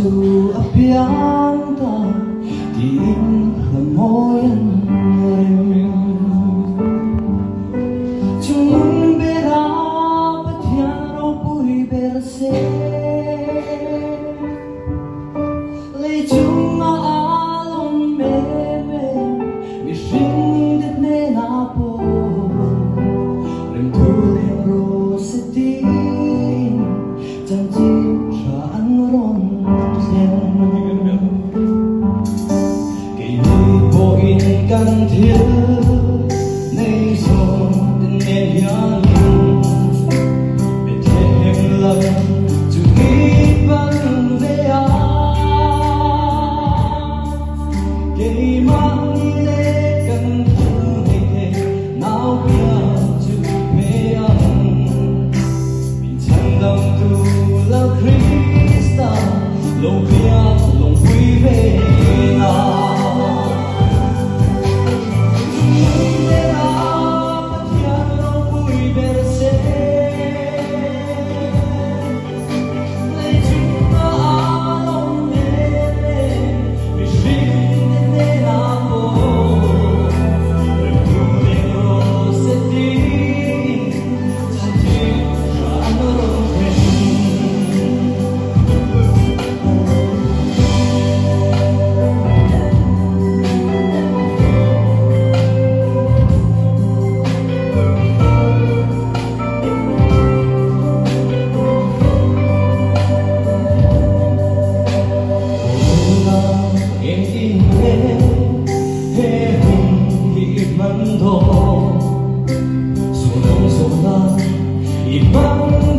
su apianta diin hamoyan ngayon Chungun bera patiano pui berse Lechung maalong meme Mishing dit ne na po Remtuling rosetin Janji saan ron Kan thiên nay rồi nhẹ nhàng bên thêm lần chú nghĩ vẫn về cây mang đi lệ cần thương ngày nào kia chú mê ăn mình chẳng lòng tu lao Krista lòng kia lòng quý về nào Ibang